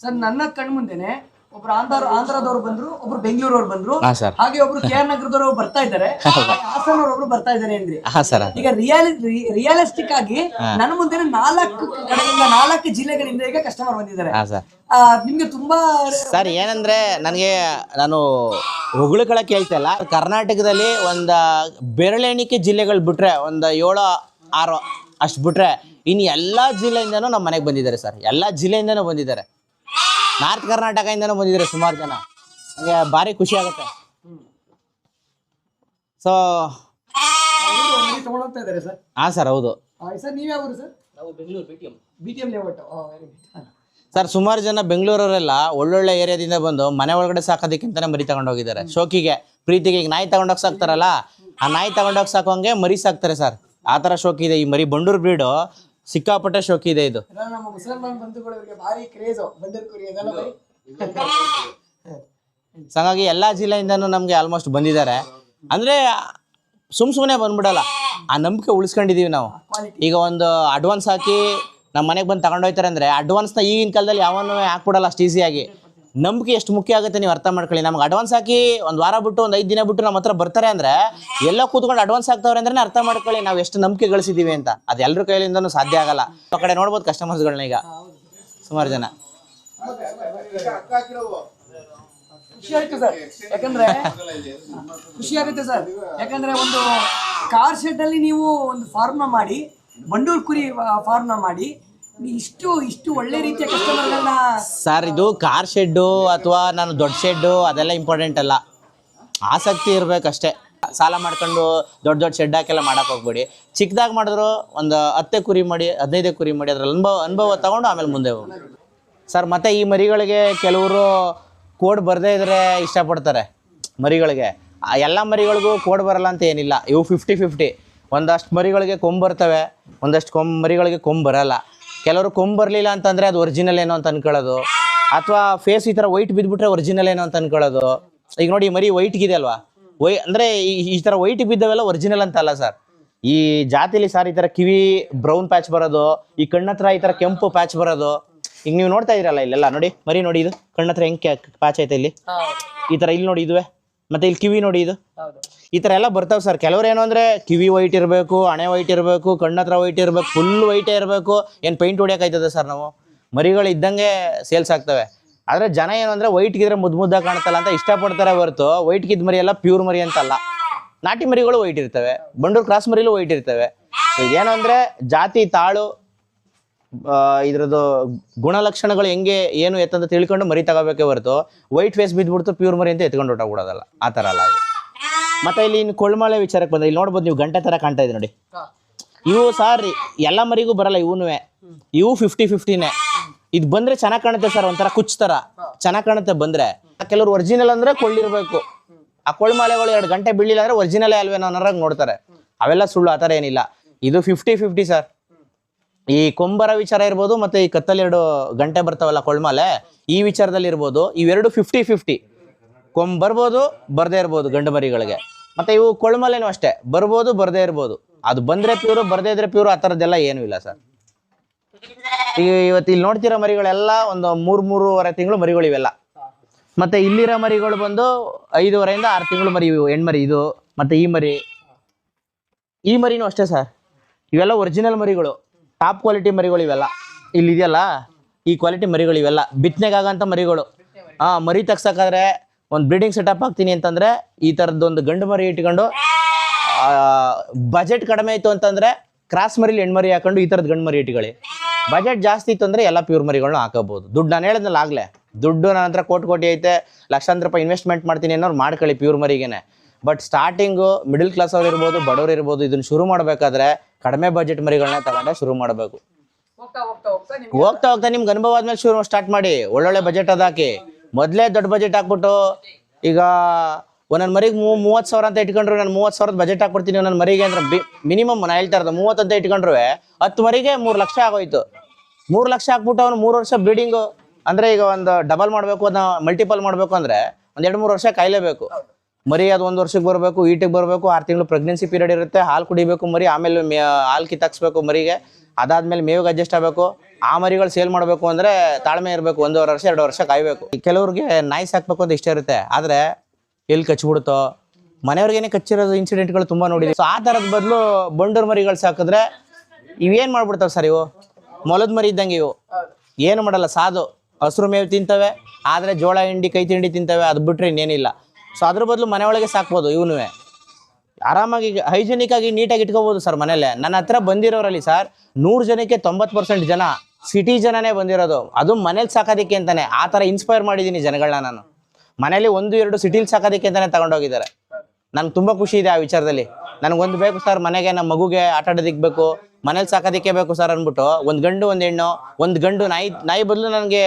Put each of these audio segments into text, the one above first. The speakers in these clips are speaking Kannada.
ಸರ್ ನನ್ನ ಕಣ್ಮುಂದೆನೆ ಒಬ್ರು ಆಂಧ್ರದವ್ರು ಬಂದ್ರು, ಒಬ್ರು ಬೆಂಗಳೂರವ್ರು ಬಂದ್ರು, ಹಾಗೆ ಒಬ್ರು KR ನಗರದವ್ರು ಬರ್ತಾ ಇದ್ದಾರೆ, ಹಾಸನವ್ರು ಬರ್ತಾ ಇದ್ದಾರೆ ಅಂದ್ರಿ. ಈಗ ರಿಯಲಿಸ್ಟಿಕ್ ಆಗಿ ನನ್ನ ಮುಂದೆ 4 ಕಡೆಯಿಂದ 4 ಜಿಲ್ಲೆಗಳಿಂದ ಈಗ ಕಸ್ಟಮರ್ ಬಂದಿದ್ದಾರೆ. ನಿಮ್ಗೆ ತುಂಬಾ ಸರ್ ಏನಂದ್ರೆ ನನಗೆ ನಾನು ಹೊಗಳುಗಳಕ್ಕೆ ಹೇಳ್ತಾ ಇಲ್ಲ, ಕರ್ನಾಟಕದಲ್ಲಿ ಒಂದು ಬೆರಳೆಣಿಕೆ ಜಿಲ್ಲೆಗಳು ಬಿಟ್ರೆ ಒಂದು 7-6 ಅಷ್ಟು ಬಿಟ್ರೆ ಇನ್ನು ಎಲ್ಲ ಜಿಲ್ಲೆಯಿಂದನೂ ನಮ್ಮ ಮನೆಗೆ ಬಂದಿದ್ದಾರೆ ಸರ್. ಎಲ್ಲ ಜಿಲ್ಲೆಯಿಂದನೂ ಬಂದಿದ್ದಾರೆ, ನಾರ್ತ್ ಕರ್ನಾಟಕದಿಂದನೂ ಬಂದಿದ್ದಾರೆ ಸುಮಾರು ಜನ. ನನಗೆ ಭಾರಿ ಖುಷಿ ಆಗುತ್ತೆ. ಸೊ ಹಾಂ ಸರ್, ಹೌದು ಸರ್. ಸುಮಾರು ಜನ ಬೆಂಗಳೂರವರೆಲ್ಲ ಒಳ್ಳೊಳ್ಳೆ ಏರಿಯಾದಿಂದ ಬಂದು ಮನೆ ಒಳಗಡೆ ಸಾಕೋದಕ್ಕಿಂತಲೇ ಮರಿ ತಗೊಂಡೋಗಿದ್ದಾರೆ. ಶೋಕಿಗೆ, ಪ್ರೀತಿಗೆ. ಈಗ ನಾಯಿ ತಗೊಂಡೋಗಿ ಸಾಕ್ತಾರಲ್ಲ, ಆ ನಾಯಿ ತಗೊಂಡೋಗಿ ಸಾಕೋಂಗೆ ಮರಿ ಸಾಕ್ತಾರೆ ಸರ್. ಆ ಥರ ಶೋಕಿ ಇದೆ ಈ ಮರಿ. ಬಂಡೂರು ಬ್ರೀಡು ಸಿಕ್ಕಾಪಟ್ಟೆ ಶೋಕಿ ಇದೆ ಇದು. ಹಾಗಾಗಿ ಎಲ್ಲ ಜಿಲ್ಲೆಯಿಂದನೂ ನಮಗೆ ಆಲ್ಮೋಸ್ಟ್ ಬಂದಿದ್ದಾರೆ. ಅಂದರೆ ಸುಮ್ಮನೆ ಬಂದ್ಬಿಡಲ್ಲ, ಆ ನಂಬಿಕೆ ಉಳಿಸ್ಕೊಂಡಿದ್ದೀವಿ ನಾವು. ಈಗ ಒಂದು ಅಡ್ವಾನ್ಸ್ ಹಾಕಿ ನಮ್ಮ ಮನೆಗೆ ಬಂದು ತಗೊಂಡೋಗ್ತಾರೆ ಅಂದರೆ ಅಡ್ವಾನ್ಸ್ನ ಈಗಿನ ಕಾಲದಲ್ಲಿ ಯಾವನ್ನೂ ಹಾಕ್ಬಿಡಲ್ಲ ಅಷ್ಟು ಈಸಿಯಾಗಿ. ನಂಬಿಕೆ ಎಷ್ಟು ಮುಖ್ಯ ಆಗುತ್ತೆ ನೀವು ಅರ್ಥ ಮಾಡ್ಕೊಳ್ಳಿ. ನಮ್ಗೆ ಅಡ್ವಾನ್ಸ್ ಹಾಕಿ ಒಂದು ವಾರ ಬಿಟ್ಟು ಒಂದು 5 ದಿನ ಬಿಟ್ಟು ನಮ್ಮ ಹತ್ರ ಬರ್ತಾರೆ ಅಂದರೆ ಎಲ್ಲ ಕೂತ್ಕೊಂಡು ಅಡ್ವಾನ್ಸ್ ಹಾಕ್ತವ್ರೆ ಅಂದ್ರೆ ಅರ್ಥ ಮಾಡ್ಕೊಳ್ಳಿ ನಾವು ಎಷ್ಟು ನಂಬಿಕೆ ಗಳಿಸಿದ್ದೀವಿ ಅಂತ. ಅದು ಎಲ್ಲರ ಕೈಲಿಂದನೂ ಸಾಧ್ಯ ಆಗಲ್ಲ. ಆ ಕಡೆ ನೋಡ್ಬೋದು ಕಸ್ಟಮರ್ಸ್ಗಳನ್ನ ಈಗ ಸುಮಾರು ಜನ. ಖುಷಿ ಆಯ್ತು ಸರ್, ಖುಷಿ ಆಗುತ್ತೆ ಸರ್. ಯಾಕಂದ್ರೆ ಒಂದು ಕಾರ್ ಶೆಡ್ ಅಲ್ಲಿ ನೀವು ಒಂದು ಫಾರ್ಮ್ ಮಾಡಿ, ಬಂಡೂರು ಕುರಿ ಫಾರ್ಮ್ ಮಾಡಿ ಇಷ್ಟು ಒಳ್ಳೆ ರೀತಿಯ ಕಸ್ಟಮರ್ಗಳನ್ನ ಸರ್. ಇದು ಕಾರ್ ಶೆಡ್ಡು ಅಥವಾ ನಾನು ದೊಡ್ಡ ಶೆಡ್ಡು ಅದೆಲ್ಲ ಇಂಪಾರ್ಟೆಂಟ್ ಅಲ್ಲ, ಆಸಕ್ತಿ ಇರಬೇಕಷ್ಟೇ. ಸಾಲ ಮಾಡ್ಕೊಂಡು ದೊಡ್ಡ ಶೆಡ್ ಹಾಕೆಲ್ಲ ಮಾಡೋಕೆ ಹೋಗ್ಬೇಡಿ. ಚಿಕ್ಕದಾಗಿ ಮಾಡಿದ್ರು ಒಂದು 10 ಕುರಿ ಮಾಡಿ, 15 ಕುರಿ ಮಾಡಿ, ಅದ್ರಲ್ಲಿ ಅನುಭವ ತಗೊಂಡು ಆಮೇಲೆ ಮುಂದೆ ಹೋಗಿ ಸರ್. ಮತ್ತು ಈ ಮರಿಗಳಿಗೆ ಕೆಲವರು ಕೋಡ್ ಬರದೇ ಇದ್ರೆ ಇಷ್ಟಪಡ್ತಾರೆ ಮರಿಗಳಿಗೆ. ಎಲ್ಲ ಮರಿಗಳಿಗೂ ಕೋಡ್ ಬರಲ್ಲ ಅಂತ ಏನಿಲ್ಲ. ಇವು 50-50. ಒಂದಷ್ಟು ಮರಿಗಳಿಗೆ ಕೊಂಬು ಬರ್ತವೆ, ಒಂದಷ್ಟು ಮರಿಗಳಿಗೆ ಕೊಂಬು ಬರಲ್ಲ. ಕೆಲವರು ಕೊಂಬು ಬರಲಿಲ್ಲ ಅಂತಂದರೆ ಅದು ಒರಿಜಿನಲ್ ಏನೋ ಅಂತ ಅನ್ಕೊಳ್ಳೋದು, ಅಥವಾ ಫೇಸ್ ಈ ಥರ ವೈಟ್ ಬಿದ್ದುಬಿಟ್ರೆ ಒರಿಜಿನಲ್ ಏನೋ ಅಂತ ಅನ್ಕೊಳ್ಳೋದು. ಈಗ ನೋಡಿ ಮರಿ ವೈಟ್ಗಿದೆ ಅಲ್ವಾ, ಅಂದರೆ ಈ ಥರ ವೈಟ್ ಬಿದ್ದವೆಲ್ಲ ಒರಿಜಿನಲ್ ಅಂತ ಅಲ್ಲ ಸರ್. ಈ ಜಾತಿಲಿ ಸರ್ ಈ ಥರ ಕಿವಿ ಬ್ರೌನ್ ಪ್ಯಾಚ್ ಬರೋದು, ಈ ಕಣ್ಣತ್ರ ಈ ಥರ ಕೆಂಪು ಪ್ಯಾಚ್ ಬರೋದು. ಈಗ ನೀವು ನೋಡ್ತಾ ಇದ್ದೀರಲ್ಲ ಇಲ್ಲೆಲ್ಲ ನೋಡಿ ಮರಿ ನೋಡಿ, ಇದು ಕಣ್ಣತ್ರ ಹೆಂಗೆ ಪ್ಯಾಚ್ ಐತೆ ಇಲ್ಲಿ, ಈ ಥರ ಇಲ್ಲಿ ನೋಡಿ ಇದುವೆ, ಮತ್ತು ಇಲ್ಲಿ ಕಿವಿ ನೋಡಿ ಇದು, ಈ ಥರ ಎಲ್ಲ ಬರ್ತಾವೆ ಸರ್. ಕೆಲವ್ರು ಏನು ಅಂದರೆ ಕಿವಿ ವೈಟ್ ಇರಬೇಕು, ಹಣೆ ವೈಟ್ ಇರಬೇಕು, ಕಣ್ಣತ್ರ ವೈಟ್ ಇರಬೇಕು, ಫುಲ್ ವೈಟೇ ಇರಬೇಕು. ಏನು ಪೈಂಟ್ ಹೊಡಿಯೋಕ್ಕಾಯ್ತದೆ ಸರ್ ನಾವು? ಮರಿಗಳು ಇದ್ದಂಗೆ ಸೇಲ್ಸ್ ಆಗ್ತವೆ. ಆದರೆ ಜನ ಏನು ಅಂದರೆ ವೈಟ್ಗಿದ್ರೆ ಮುದ್ದಾಗಿ ಕಾಣುತ್ತಲ್ಲ ಅಂತ ಇಷ್ಟಪಡ್ತಾರೆ ಹೊರತು ವೈಟ್ಗಿದ್ದ ಮರಿ ಎಲ್ಲ ಪ್ಯೂರ್ ಮರಿ ಅಂತಲ್ಲ. ನಾಟಿ ಮರಿಗಳು ವೈಟ್ ಇರ್ತವೆ, ಬಂಡೂರು ಕ್ರಾಸ್ ಮರಿಲೂ ವೈಟ್ ಇರ್ತವೆ. ಇದೇನು ಅಂದರೆ ಜಾತಿ ತಾಳು ಇದ್ರದ್ದು ಗುಣಲಕ್ಷಣಗಳು ಹೆಂಗೆ ಏನು ಎತ್ತಂತ ತಿಳ್ಕೊಂಡು ಮರಿ ತಗೋಬೇಕೇ ಹೊರತು ವೈಟ್ ಫೇಸ್ ಬಿದ್ದುಬಿಡ್ತು ಪ್ಯೂರ್ ಮರಿ ಅಂತ ಎತ್ಕೊಂಡು ಹೊಟ್ಟೋಗ್ಬಿಡೋದಲ್ಲ, ಆ ಥರ ಅಲ್ಲ. ಮತ್ತೆ ಇಲ್ಲಿ ಇನ್ನು ಕೊಳ್ಮಳೆ ವಿಚಾರಕ್ಕೆ ಬಂದರೆ ಇಲ್ಲಿ ನೋಡ್ಬೋದು ನೀವು ಗಂಟೆ ಥರ ಕಾಣ್ತಾ ಇದೆ ನೋಡಿ. ಇವು ಸರ್ ಎಲ್ಲ ಮರಿಗೂ ಬರಲ್ಲ, ಇವು 50-50ನೇ. ಇದು ಬಂದರೆ ಚೆನ್ನಾಗಿ ಕಾಣುತ್ತೆ ಸರ್, ಒಂಥರ ಕುಚ್ ಥರ ಚೆನ್ನಾಗಿ ಕಾಣುತ್ತೆ ಬಂದರೆ. ಕೆಲವರು ಒರಿಜಿನಲ್ ಅಂದರೆ ಕೊಳ್ಳಿರಬೇಕು. ಆ ಕೊಳ್ಮಳೆಗಳು 2 ಗಂಟೆ ಬೀಳಿಲ್ಲ ಅಂದರೆ ಒರಿಜಿನಲೇ ಅಲ್ವೇನೋ ಅನ್ನೋರಾಗ ನೋಡ್ತಾರೆ. ಅವೆಲ್ಲ ಸುಳ್ಳು, ಆ ಥರ ಏನಿಲ್ಲ. ಇದು 50-50 ಸರ್. ಈ ಕೊಂಬರ ವಿಚಾರ ಇರ್ಬೋದು, ಮತ್ತು ಈ ಕತ್ತಲ್ಲಿ 2 ಗಂಟೆ ಬರ್ತಾವಲ್ಲ ಕೊಳ್ಮಲೆ, ಈ ವಿಚಾರದಲ್ಲಿ ಇರ್ಬೋದು. ಇವೆರಡು 50-50. ಕೊಂಬ್ ಬರ್ಬೋದು, ಬರದೇ ಇರ್ಬೋದು ಗಂಡು ಮರಿಗಳಿಗೆ. ಮತ್ತು ಇವು ಕೊಳ್ಮಲೆನೂ ಅಷ್ಟೇ, ಬರ್ಬೋದು ಬರದೇ ಇರ್ಬೋದು. ಅದು ಬಂದರೆ ಪ್ಯೂರು, ಬರದೇ ಇದ್ರೆ ಪ್ಯೂರು, ಆ ಥರದ್ದೆಲ್ಲ ಏನೂ ಇಲ್ಲ ಸರ್. ಈಗ ಇವತ್ತು ಇಲ್ಲಿ ನೋಡ್ತಿರೋ ಮರಿಗಳೆಲ್ಲ ಒಂದು 3-3.5 ತಿಂಗಳು ಮರಿಗಳು ಇವೆಲ್ಲ. ಮತ್ತು ಇಲ್ಲಿರೋ ಮರಿಗಳು ಬಂದು 5.5 6 ತಿಂಗಳು ಮರಿ ಇವು ಹೆಣ್ಮರಿ. ಇದು ಮತ್ತು ಈ ಮರಿನೂ ಅಷ್ಟೇ ಸರ್. ಇವೆಲ್ಲ ಒರಿಜಿನಲ್ ಮರಿಗಳು, ಟಾಪ್ ಕ್ವಾಲಿಟಿ ಮರಿಗಳು ಇವೆಲ್ಲ. ಇಲ್ಲಿದೆಯಲ್ಲ ಈ ಕ್ವಾಲಿಟಿ ಮರಿಗಳು ಇವೆಲ್ಲ ಬಿತ್ತನೆಗಾಗಂಥ ಮರಿಗಳು. ಮರಿ ತಗ್ಸೋಕ್ಕಾದ್ರೆ ಒಂದು ಬ್ರೀಡಿಂಗ್ ಸೆಟಪ್ ಹಾಕ್ತೀನಿ ಅಂತಂದರೆ ಈ ಥರದ್ದೊಂದು ಗಂಡು ಮರಿ ಇಟ್ಕೊಂಡು, ಬಜೆಟ್ ಕಡಿಮೆ ಇತ್ತು ಅಂತಂದರೆ ಕ್ರಾಸ್ ಮರಿಲಿ ಹೆಣ್ಮರಿ ಹಾಕೊಂಡು ಈ ಥರದ್ದು ಗಂಡು ಮರಿ ಇಟ್ಕೊಳ್ಳಿ. ಬಜೆಟ್ ಜಾಸ್ತಿ ಇತ್ತು ಅಂದರೆ ಎಲ್ಲ ಪ್ಯೂರ್ ಮರಿಗಳನ್ನ ಹಾಕೋಬೋದು. ದುಡ್ಡು ನಾನು ಹೇಳಿದ್ನಲ್ಲ ಆಗಲೇ, ದುಡ್ಡು ನನ್ನ ಹತ್ರ ಕೋಟಿ ಐತೆ, ಲಕ್ಷಾಂತರ ರೂಪಾಯಿ ಇನ್ವೆಸ್ಟ್ಮೆಂಟ್ ಮಾಡ್ತೀನಿ ಅನ್ನೋರು ಮಾಡ್ಕೊಳ್ಳಿ ಪ್ಯೂರ್ ಮರಿಗೇನೆ. ಬಟ್ ಸ್ಟಾರ್ಟಿಂಗು ಮಿಡಲ್ ಕ್ಲಾಸ್ ಅವ್ರು ಇರ್ಬೋದು, ಬಡವ್ರು ಇರ್ಬೋದು, ಇದನ್ನು ಶುರು ಮಾಡಬೇಕಾದ್ರೆ ಕಡಿಮೆ ಬಜೆಟ್ ಮರಿಗಳನ್ನ ತಗೊಂಡೆ ಶುರು ಮಾಡಬೇಕು. ಹೋಗ್ತಾ ಹೋಗ್ತಾ ನಿಮ್ಗೆ ಅನುಭವ ಆದ್ಮೇಲೆ ಸ್ಟಾರ್ಟ್ ಮಾಡಿ. ಒಳ್ಳೊಳ್ಳೆ ಬಜೆಟ್ ಅದಾಕಿ. ಮೊದಲೇ ದೊಡ್ಡ ಬಜೆಟ್ ಹಾಕ್ಬಿಟ್ಟು ಈಗ ಒಂದೊಂದು ಮರಿಗೆ 30,000 ಅಂತ ಇಟ್ಕೊಂಡ್ರು, ನಾನು 30,000 ಬಜೆಟ್ ಹಾಕ್ಬಿಡ್ತೀನಿ ನನ್ನ ಮರಿಗೆ ಅಂದ್ರೆ ಮಿನಿಮಮ್ ನಾನು ಹೇಳ್ತಾ ಇರೋದು 30 ಅಂತ ಇಟ್ಕೊಂಡ್ರು 10 ಮರಿಗೆ 3 ಲಕ್ಷ ಆಗೋಯ್ತು. 3 ಲಕ್ಷ ಹಾಕ್ಬಿಟ್ಟು ಅವನು 3 ವರ್ಷ ಬ್ರೀಡಿಂಗು ಅಂದರೆ ಈಗ ಒಂದು ಡಬಲ್ ಮಾಡಬೇಕು, ಅದನ್ನ ಮಲ್ಟಿಪಲ್ ಮಾಡಬೇಕು ಅಂದರೆ ಒಂದು 2-3 ವರ್ಷ ಕಾಯಲೇಬೇಕು. ಮರಿ ಅದು 1 ವರ್ಷಕ್ಕೆ ಬರಬೇಕು, ಈಟಿಗೆ ಬರಬೇಕು, 6 ತಿಂಗಳು ಪ್ರೆಗ್ನೆನ್ಸಿ ಪೀರಿಯಡ್ ಇರುತ್ತೆ, ಹಾಲು ಕುಡಿಬೇಕು ಮರಿ, ಆಮೇಲೆ ಹಾಲು ಕಿತ್ತಾಕ್ಸ್ಬೇಕು ಮರಿಗೆ, ಅದಾದ್ಮೇಲೆ ಮೇವಿಗೆ ಅಡ್ಜಸ್ಟ್ ಆಗಬೇಕು. ಆ ಮರಿಗಳು ಸೇಲ್ ಮಾಡಬೇಕು ಅಂದರೆ ತಾಳ್ಮೆ ಇರಬೇಕು, 1.5 ವರ್ಷ 2 ವರ್ಷ ಕಾಯಬೇಕು. ಕೆಲವ್ರಿಗೆ ನಾಯಿ ಸಾಕಬೇಕು ಅಂತ ಇಷ್ಟ ಇರುತ್ತೆ, ಆದರೆ ಎಲ್ಲಿ ಕಚ್ಬಿಡುತ್ತೋ, ಮನೆಯವ್ರಿಗೇನೆ ಕಚ್ಚಿರೋದು ಇನ್ಸಿಡೆಂಟ್ಗಳು ತುಂಬ ನೋಡಿದ್ವಿ. ಸೊ ಆ ಥರದ ಬದಲು ಬಂಡೂರು ಮರಿಗಳು ಸಾಕಿದ್ರೆ ಇವೇನು ಮಾಡ್ಬಿಡ್ತಾವೆ ಸರ್, ಇವು ಮೊಲದ ಮರಿ ಇದ್ದಂಗೆ, ಇವು ಏನು ಮಾಡಲ್ಲ, ಸಾದು ಹಸಿರು ಮೇವು ತಿಂತವೆ, ಆದರೆ ಜೋಳ ಹಿಂಡಿ ಕೈ ತಿಂಡಿ ತಿಂತವೆ, ಅದು ಬಿಟ್ಟರೆ ಇನ್ನೇನಿಲ್ಲ. ಸೊ ಅದ್ರ ಬದಲು ಮನೆ ಒಳಗೆ ಸಾಕ್ಬೋದು, ಇವನು ಆರಾಮಾಗಿ ಹೈಜಿನಿಕ್ ಆಗಿ ನೀಟಾಗಿ ಇಟ್ಕೋಬೋದು ಸರ್ ಮನೇಲೆ. ನನ್ನ ಹತ್ರ ಬಂದಿರೋರಲ್ಲಿ ಸರ್ 100 ಜನಕ್ಕೆ 90% ಜನ ಸಿಟಿ ಜನನೇ ಬಂದಿರೋದು, ಅದು ಮನೇಲಿ ಸಾಕೋದಕ್ಕೆ ಅಂತಾನೆ. ಆ ಥರ ಇನ್ಸ್ಪೈರ್ ಮಾಡಿದ್ದೀನಿ ಜನಗಳನ್ನ ನಾನು. ಮನೇಲಿ 1-2 ಸಿಟಿಲಿ ಸಾಕೋದಕ್ಕೆ ಅಂತಾನೆ ತಗೊಂಡೋಗಿದ್ದಾರೆ. ನನಗೆ ತುಂಬ ಖುಷಿ ಇದೆ ಆ ವಿಚಾರದಲ್ಲಿ. ನನಗೊಂದು ಬೇಕು ಸರ್ ಮನೆಗೆ, ನಮ್ಮ ಮಗುಗೆ ಆಟ ಆಡೋದಕ್ಕೆ ಬೇಕು, ಮನೇಲಿ ಸಾಕೋದಕ್ಕೆ ಬೇಕು ಸರ್ ಅಂದ್ಬಿಟ್ಟು ಒಂದು ಗಂಡು ಒಂದು ಹೆಣ್ಣು, ಒಂದು ಗಂಡು ನಾಯಿ ಬದಲು ನನಗೆ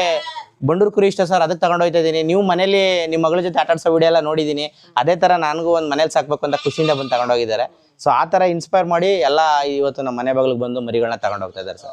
ಬಂಡೂರು ಕುರಿ ಇಷ್ಟ ಸರ್, ಅದಕ್ಕೆ ತಗೊಂಡೋಗ್ತಾ ಇದ್ದೀನಿ. ನೀವು ಮನೇಲಿ ನಿಮ್ಮ ಮಗಳ ಜೊತೆ ಆಟ ಆಡಿಸೋ ವಿಡಿಯೋ ಎಲ್ಲ ನೋಡಿದ್ದೀನಿ, ಅದೇ ಥರ ನನಗೂ ಒಂದು ಮನೇಲಿ ಸಾಕಬೇಕು ಅಂತ ಖುಷಿಯಿಂದ ಬಂದು ತಗೊಂಡೋಗಿದ್ದಾರೆ. ಸೊ ಆ ಥರ ಇನ್ಸ್ಪೈರ್ ಮಾಡಿ ಎಲ್ಲ ಇವತ್ತು ನಮ್ಮ ಮನೆ ಬಾಗಿಲಿಗೆ ಬಂದು ಮರಿಗಳನ್ನ ತಗೊಂಡೋಗ್ತಾ ಇದ್ದಾರೆ ಸರ್.